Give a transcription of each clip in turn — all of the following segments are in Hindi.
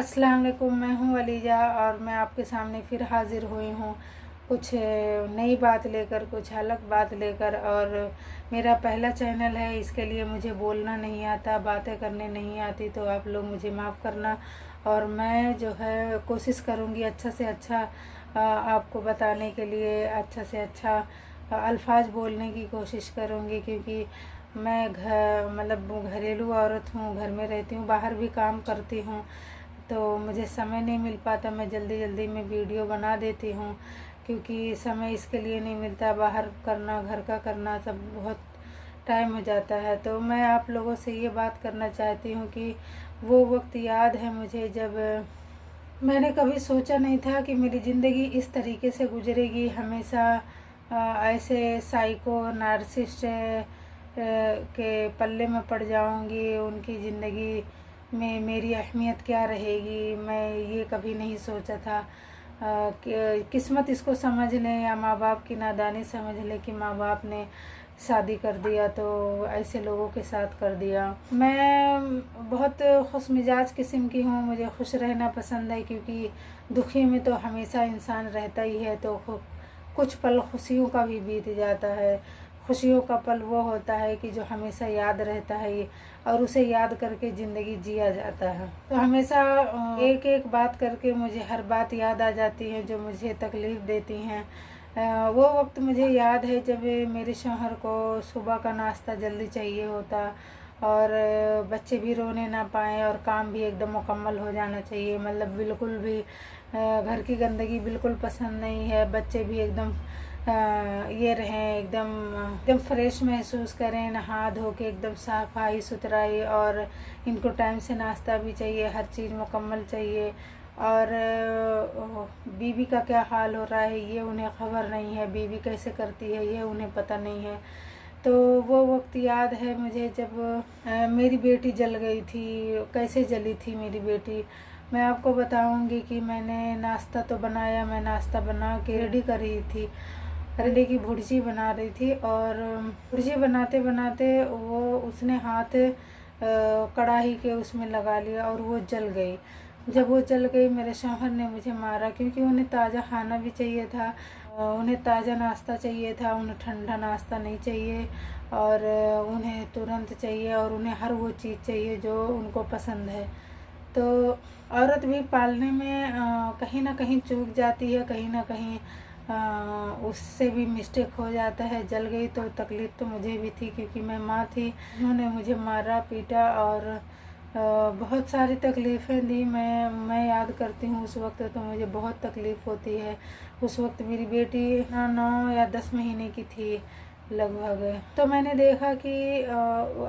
अस्सलाम वालेकुम, मैं हूँ अलीजा और मैं आपके सामने फिर हाज़िर हुई हूँ कुछ नई बात लेकर, कुछ अलग बात लेकर। और मेरा पहला चैनल है, इसके लिए मुझे बोलना नहीं आता, बातें करने नहीं आती, तो आप लोग मुझे माफ़ करना। और मैं जो है कोशिश करूँगी अच्छा से अच्छा आपको बताने के लिए, अच्छा से अच्छा अल्फाज बोलने की कोशिश करूँगी, क्योंकि मैं घरेलू औरत हूँ, घर में रहती हूँ, बाहर भी काम करती हूँ, तो मुझे समय नहीं मिल पाता। मैं जल्दी जल्दी में वीडियो बना देती हूँ, क्योंकि समय इसके लिए नहीं मिलता। बाहर करना, घर का करना, सब बहुत टाइम हो जाता है। तो मैं आप लोगों से ये बात करना चाहती हूँ कि वो वक्त याद है मुझे जब मैंने कभी सोचा नहीं था कि मेरी ज़िंदगी इस तरीके से गुजरेगी। हमेशा ऐसे साइको नार्सिसिस्ट के पल्ले में पड़ जाऊंगी। उनकी ज़िंदगी में मेरी अहमियत क्या रहेगी, मैं ये कभी नहीं सोचा था। किस्मत इसको समझ लें या माँ बाप की नादानी समझ लें कि माँ बाप ने शादी कर दिया तो ऐसे लोगों के साथ कर दिया। मैं बहुत खुश मिजाज किस्म की हूँ, मुझे खुश रहना पसंद है, क्योंकि दुखी में तो हमेशा इंसान रहता ही है। तो कुछ पल खुशियों का भी बीत जाता है। खुशियों का पल वो होता है कि जो हमेशा याद रहता है और उसे याद करके ज़िंदगी जिया जाता है। तो हमेशा एक एक बात करके मुझे हर बात याद आ जाती है जो मुझे तकलीफ़ देती हैं। वो वक्त मुझे याद है जब मेरे शौहर को सुबह का नाश्ता जल्दी चाहिए होता और बच्चे भी रोने ना पाएँ और काम भी एकदम मुकम्मल हो जाना चाहिए। मतलब बिल्कुल भी घर की गंदगी बिल्कुल पसंद नहीं है। बच्चे भी एकदम ये रहें, एकदम फ्रेश महसूस करें, नहा धो के एकदम सफाई सुथराई, और इनको टाइम से नाश्ता भी चाहिए, हर चीज़ मुकम्मल चाहिए। और बीवी का क्या हाल हो रहा है ये उन्हें खबर नहीं है, बीवी कैसे करती है ये उन्हें पता नहीं है। तो वो वक्त याद है मुझे जब मेरी बेटी जल गई थी। कैसे जली थी मेरी बेटी, मैं आपको बताऊंगी कि मैंने नाश्ता तो बनाया, मैं नाश्ता बना के रेडी कर रही थी, करेले की भुर्जी बना रही थी। और भुर्जी बनाते बनाते वो उसने हाथ कढ़ाई के उसमें लगा लिया और वो जल गई। जब वो जल गई मेरे शौहर ने मुझे मारा, क्योंकि उन्हें ताज़ा खाना भी चाहिए था, उन्हें ताज़ा नाश्ता चाहिए था, उन्हें ठंडा नाश्ता नहीं चाहिए, और उन्हें तुरंत चाहिए, और उन्हें हर वो चीज़ चाहिए जो उनको पसंद है। तो औरत भी पालने में कहीं ना कहीं चूक जाती है, कहीं ना कहीं उससे भी मिस्टेक हो जाता है। जल गई तो तकलीफ़ तो मुझे भी थी, क्योंकि मैं माँ थी। उन्होंने मुझे मारा पीटा और बहुत सारी तकलीफ़ें दी। मैं याद करती हूँ उस वक्त तो मुझे बहुत तकलीफ़ होती है। उस वक्त मेरी बेटी 9 या 10 महीने की थी लगभग। तो मैंने देखा कि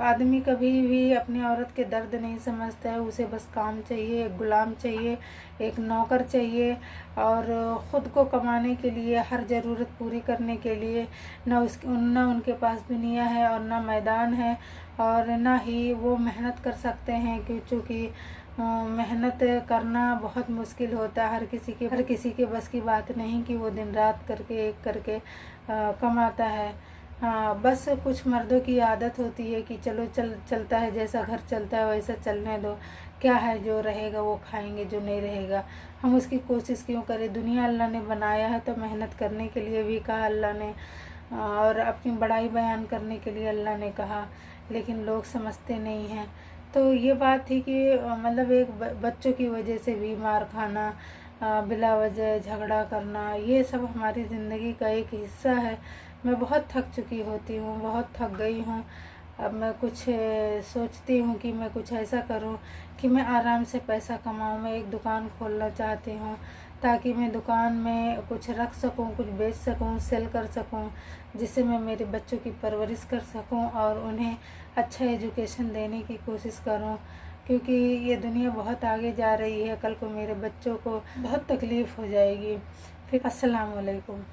आदमी कभी भी अपनी औरत के दर्द नहीं समझता है। उसे बस काम चाहिए, एक गुलाम चाहिए, एक नौकर चाहिए, और ख़ुद को कमाने के लिए, हर ज़रूरत पूरी करने के लिए ना उनके पास दुनिया है और ना मैदान है, और ना ही वो मेहनत कर सकते हैं, क्योंकि मेहनत करना बहुत मुश्किल होता है। हर किसी के बस की बात नहीं कि वो दिन रात करके एक करके कमाता है। हाँ, बस कुछ मर्दों की आदत होती है कि चलो चलता है, जैसा घर चलता है वैसा चलने दो, क्या है जो रहेगा वो खाएंगे, जो नहीं रहेगा हम उसकी कोशिश क्यों करें। दुनिया अल्लाह ने बनाया है तो मेहनत करने के लिए भी कहा अल्लाह ने, और अपनी बड़ाई बयान करने के लिए अल्लाह ने कहा, लेकिन लोग समझते नहीं हैं। तो ये बात थी कि मतलब एक बच्चों की वजह से भी मार खाना, बिला वजह झगड़ा करना, ये सब हमारी ज़िंदगी का एक हिस्सा है। मैं बहुत थक चुकी होती हूँ, बहुत थक गई हूँ। अब मैं कुछ सोचती हूँ कि मैं कुछ ऐसा करूँ कि मैं आराम से पैसा कमाऊँ। मैं एक दुकान खोलना चाहती हूँ, ताकि मैं दुकान में कुछ रख सकूँ, कुछ बेच सकूँ, सेल कर सकूँ, जिससे मैं मेरे बच्चों की परवरिश कर सकूँ और उन्हें अच्छा एजुकेशन देने की कोशिश करूँ, क्योंकि ये दुनिया बहुत आगे जा रही है। कल को मेरे बच्चों को बहुत तकलीफ़ हो जाएगी। फिर अस्सलाम वालेकुम।